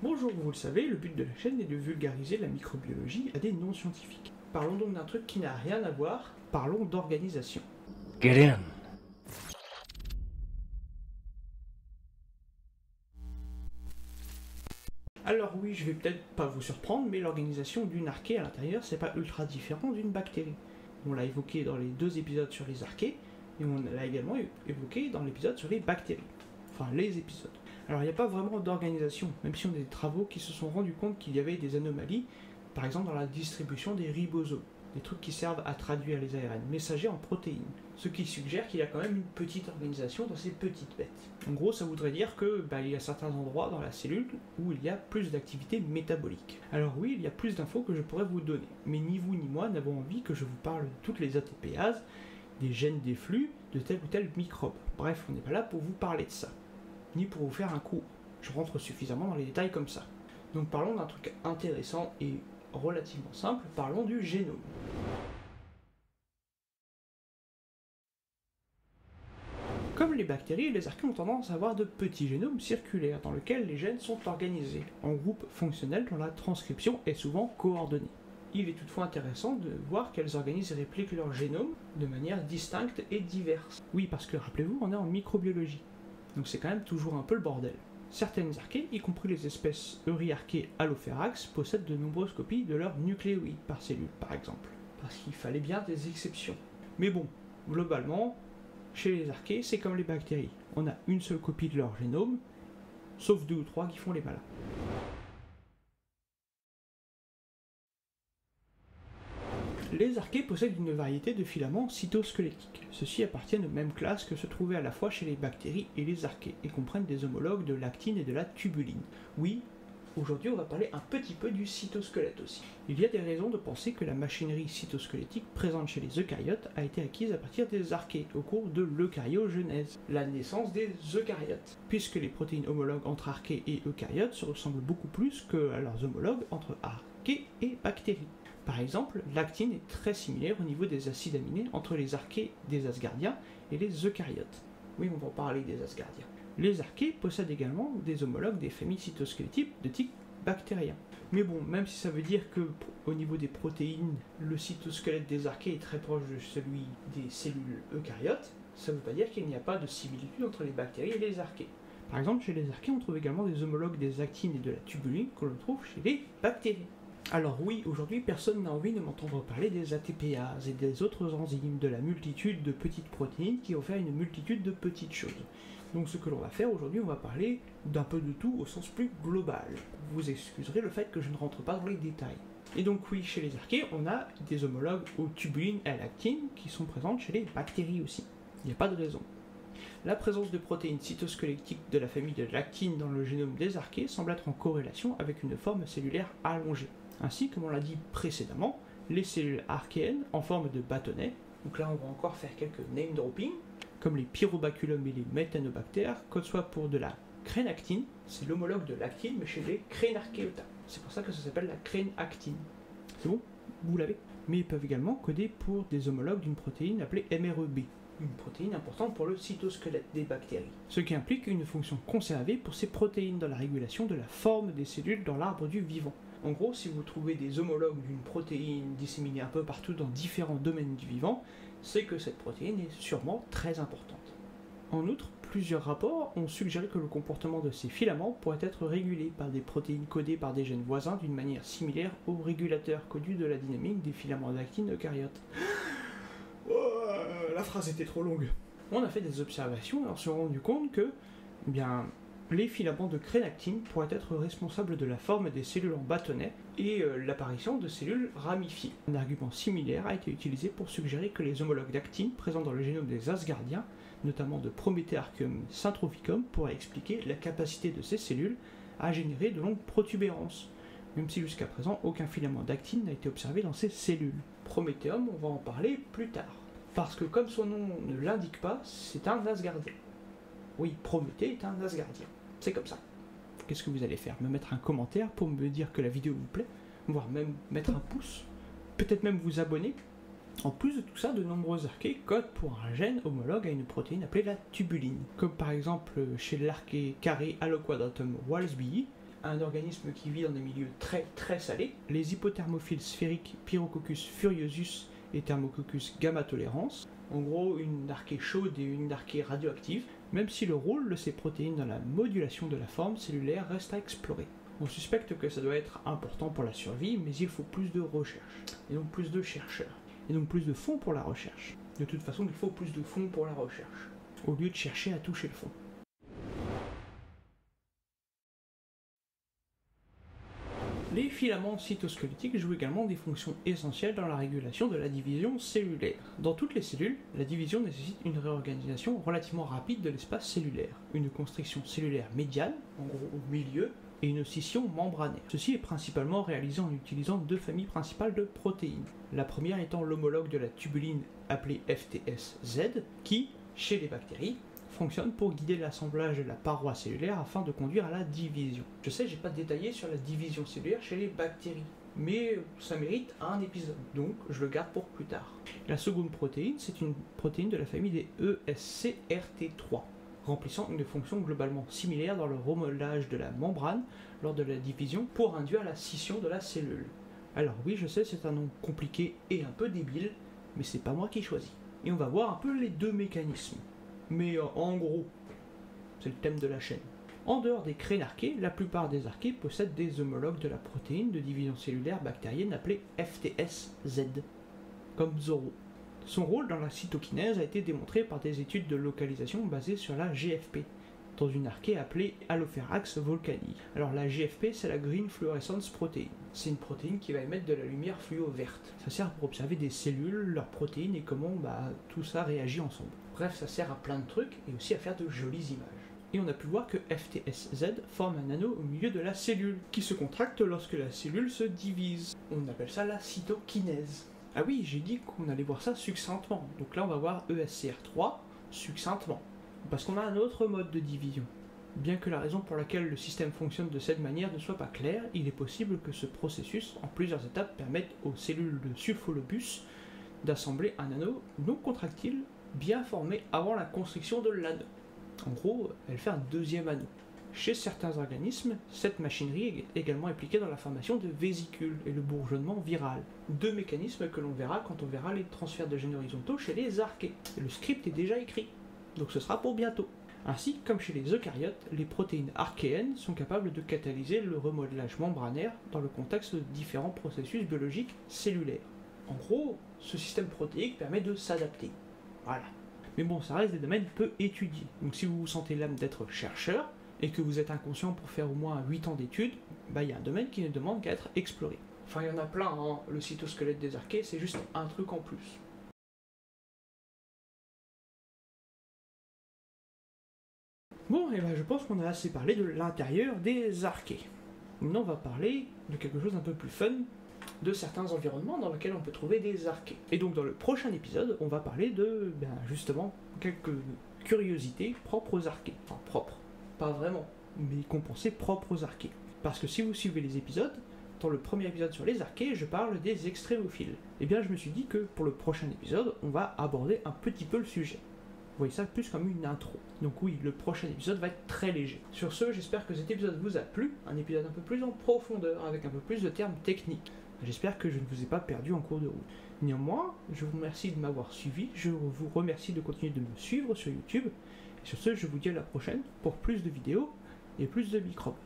Bonjour, vous le savez, le but de la chaîne est de vulgariser la microbiologie à des non-scientifiques. Parlons donc d'un truc qui n'a rien à voir, parlons d'organisation. Get in. Alors oui, je vais peut-être pas vous surprendre, mais l'organisation d'une archée à l'intérieur, c'est pas ultra différent d'une bactérie. On l'a évoqué dans les 2 épisodes sur les archées, et on l'a également évoqué dans l'épisode sur les bactéries. Enfin, les épisodes. Alors il n'y a pas vraiment d'organisation, même si on a des travaux qui se sont rendus compte qu'il y avait des anomalies, par exemple dans la distribution des ribosomes, des trucs qui servent à traduire les ARN messagers en protéines, ce qui suggère qu'il y a quand même une petite organisation dans ces petites bêtes. En gros, ça voudrait dire que il y a certains endroits dans la cellule où il y a plus d'activité métabolique. Alors oui, il y a plus d'infos que je pourrais vous donner, mais ni vous ni moi n'avons envie que je vous parle de toutes les ATPases, des gènes des flux, de tel ou tel microbe. Bref, on n'est pas là pour vous parler de ça, ni pour vous faire un cours. Je rentre suffisamment dans les détails comme ça. Donc parlons d'un truc intéressant et relativement simple, parlons du génome. Comme les bactéries, les archées ont tendance à avoir de petits génomes circulaires dans lesquels les gènes sont organisés en groupes fonctionnels dont la transcription est souvent coordonnée. Il est toutefois intéressant de voir qu'elles organisent et répliquent leur génome de manière distincte et diverse. Oui, parce que rappelez-vous, on est en microbiologie, donc c'est quand même toujours un peu le bordel. Certaines archées, y compris les espèces Euryarchaea Halopherax, possèdent de nombreuses copies de leurs nucléoïdes par cellule, par exemple, parce qu'il fallait bien des exceptions. Mais bon, globalement, chez les archées, c'est comme les bactéries. On a une seule copie de leur génome, sauf 2 ou 3 qui font les malins. Les archées possèdent une variété de filaments cytosquelettiques. Ceux-ci appartiennent aux mêmes classes que se trouvaient à la fois chez les bactéries et les archées, et comprennent des homologues de l'actine et de la tubuline. Oui, aujourd'hui on va parler un petit peu du cytosquelette aussi. Il y a des raisons de penser que la machinerie cytosquelettique présente chez les eucaryotes a été acquise à partir des archées, au cours de l'eucaryogenèse, la naissance des eucaryotes, puisque les protéines homologues entre archées et eucaryotes se ressemblent beaucoup plus que à leurs homologues entre archées et bactéries. Par exemple, l'actine est très similaire au niveau des acides aminés entre les archées des asgardiens et les eucaryotes. Oui, on va en parler des asgardiens. Les archées possèdent également des homologues des familles cytosquelettiques de type bactérien. Mais bon, même si ça veut dire que au niveau des protéines, le cytosquelette des archées est très proche de celui des cellules eucaryotes, ça ne veut pas dire qu'il n'y a pas de similitude entre les bactéries et les archées. Par exemple, chez les archées, on trouve également des homologues des actines et de la tubuline que l'on trouve chez les bactéries. Alors oui, aujourd'hui, personne n'a envie de m'entendre parler des ATPases et des autres enzymes, de la multitude de petites protéines qui vont faire une multitude de petites choses. Donc ce que l'on va faire aujourd'hui, on va parler d'un peu de tout au sens plus global. Vous excuserez le fait que je ne rentre pas dans les détails. Et donc oui, chez les archées, on a des homologues aux tubulines et à l'actine qui sont présentes chez les bactéries aussi. Il n'y a pas de raison. La présence de protéines cytosquelettiques de la famille de l'actine dans le génome des archées semble être en corrélation avec une forme cellulaire allongée. Ainsi, comme on l'a dit précédemment, les cellules archéennes en forme de bâtonnet, donc là on va encore faire quelques name dropping, comme les pyrobaculums et les méthanobactères, code soit pour de la crénactine, c'est l'homologue de l'actine mais chez les crénarchéota. C'est pour ça que ça s'appelle la crénactine. C'est bon? Vous l'avez? Mais ils peuvent également coder pour des homologues d'une protéine appelée MREB, une protéine importante pour le cytosquelette des bactéries, ce qui implique une fonction conservée pour ces protéines dans la régulation de la forme des cellules dans l'arbre du vivant. En gros, si vous trouvez des homologues d'une protéine disséminée un peu partout dans différents domaines du vivant, c'est que cette protéine est sûrement très importante. En outre, plusieurs rapports ont suggéré que le comportement de ces filaments pourrait être régulé par des protéines codées par des gènes voisins d'une manière similaire aux régulateurs codus de la dynamique des filaments d'actine eucaryotes. La phrase était trop longue. On a fait des observations et on s'est rendu compte que, les filaments de crénactine pourraient être responsables de la forme des cellules en bâtonnet et l'apparition de cellules ramifiées. Un argument similaire a été utilisé pour suggérer que les homologues d'actine présents dans le génome des asgardiens, notamment de Promethearchum syntrophicum, pourraient expliquer la capacité de ces cellules à générer de longues protubérances, même si jusqu'à présent aucun filament d'actine n'a été observé dans ces cellules. Prométhéum, on va en parler plus tard, parce que comme son nom ne l'indique pas, c'est un asgardien. Oui, Prométhée est un asgardien. C'est comme ça. Qu'est-ce que vous allez faire? Me mettre un commentaire pour me dire que la vidéo vous plaît? Voire même mettre un pouce? Peut-être même vous abonner? En plus de tout ça, de nombreux archées codent pour un gène homologue à une protéine appelée la tubuline. Comme par exemple chez l'archée carré Alloquadratum walsbii, un organisme qui vit dans des milieux très salés. Les hypothermophiles sphériques Pyrococcus furiosus et Thermococcus gamma tolerans. En gros, une archée chaude et une archée radioactive, même si le rôle de ces protéines dans la modulation de la forme cellulaire reste à explorer. On suspecte que ça doit être important pour la survie, mais il faut plus de recherche, et donc plus de chercheurs, et donc plus de fonds pour la recherche. De toute façon, il faut plus de fonds pour la recherche, au lieu de chercher à toucher le fond. Les filaments cytosquelettiques jouent également des fonctions essentielles dans la régulation de la division cellulaire. Dans toutes les cellules, la division nécessite une réorganisation relativement rapide de l'espace cellulaire, une constriction cellulaire médiane, en gros au milieu, et une scission membranaire. Ceci est principalement réalisé en utilisant deux familles principales de protéines. La première étant l'homologue de la tubuline appelée FTSZ, qui, chez les bactéries, fonctionne pour guider l'assemblage de la paroi cellulaire afin de conduire à la division. Je sais, j'ai pas détaillé sur la division cellulaire chez les bactéries, mais ça mérite un épisode, donc je le garde pour plus tard. La seconde protéine, c'est une protéine de la famille des ESCRT3, remplissant une fonction globalement similaire dans le remodelage de la membrane lors de la division pour induire la scission de la cellule. Alors oui, je sais, c'est un nom compliqué et un peu débile, mais c'est pas moi qui choisis. Et on va voir un peu les deux mécanismes. Mais en gros, c'est le thème de la chaîne. En dehors des crénarchées, la plupart des archées possèdent des homologues de la protéine de division cellulaire bactérienne appelée FTSZ, comme Zoro. Son rôle dans la cytokinèse a été démontré par des études de localisation basées sur la GFP, dans une archée appelée Halopherax volcani. Alors la GFP, c'est la Green Fluorescence Protein. C'est une protéine qui va émettre de la lumière fluo verte. Ça sert pour observer des cellules, leurs protéines et comment tout ça réagit ensemble. Bref, ça sert à plein de trucs et aussi à faire de jolies images. Et on a pu voir que FTSZ forme un anneau au milieu de la cellule, qui se contracte lorsque la cellule se divise. On appelle ça la cytokinèse. Ah oui, j'ai dit qu'on allait voir ça succinctement. Donc là, on va voir ESCR3 succinctement. Parce qu'on a un autre mode de division. Bien que la raison pour laquelle le système fonctionne de cette manière ne soit pas claire, il est possible que ce processus, en plusieurs étapes, permette aux cellules de sulfolobus d'assembler un anneau non contractile bien formé avant la constriction de l'anneau. En gros, elle fait un deuxième anneau. Chez certains organismes, cette machinerie est également impliquée dans la formation de vésicules et le bourgeonnement viral. Deux mécanismes que l'on verra quand on verra les transferts de gènes horizontaux chez les archées. Le script est déjà écrit, donc ce sera pour bientôt. Ainsi, comme chez les eucaryotes, les protéines archéennes sont capables de catalyser le remodelage membranaire dans le contexte de différents processus biologiques cellulaires. En gros, ce système protéique permet de s'adapter. Voilà. Mais bon, ça reste des domaines peu étudiés. Donc si vous vous sentez l'âme d'être chercheur, et que vous êtes inconscient pour faire au moins 8 ans d'études, il y a un domaine qui ne demande qu'à être exploré. Enfin, il y en a plein, hein. Le cytosquelette des archées, c'est juste un truc en plus. Bon, et je pense qu'on a assez parlé de l'intérieur des archées. Maintenant, on va parler de quelque chose un peu plus fun, de certains environnements dans lesquels on peut trouver des archées. Et donc, dans le prochain épisode, on va parler de, justement, quelques curiosités propres aux archées. Enfin, propres. Pas vraiment, mais qu'on pensait propres aux archées. Parce que si vous suivez les épisodes, dans le premier épisode sur les archées, je parle des extrémophiles. Et bien je me suis dit que pour le prochain épisode, on va aborder un petit peu le sujet. Vous voyez ça plus comme une intro. Donc oui, le prochain épisode va être très léger. Sur ce, j'espère que cet épisode vous a plu, un épisode un peu plus en profondeur, avec un peu plus de termes techniques. J'espère que je ne vous ai pas perdu en cours de route. Néanmoins, je vous remercie de m'avoir suivi, je vous remercie de continuer de me suivre sur YouTube. Sur ce, je vous dis à la prochaine pour plus de vidéos et plus de microbes.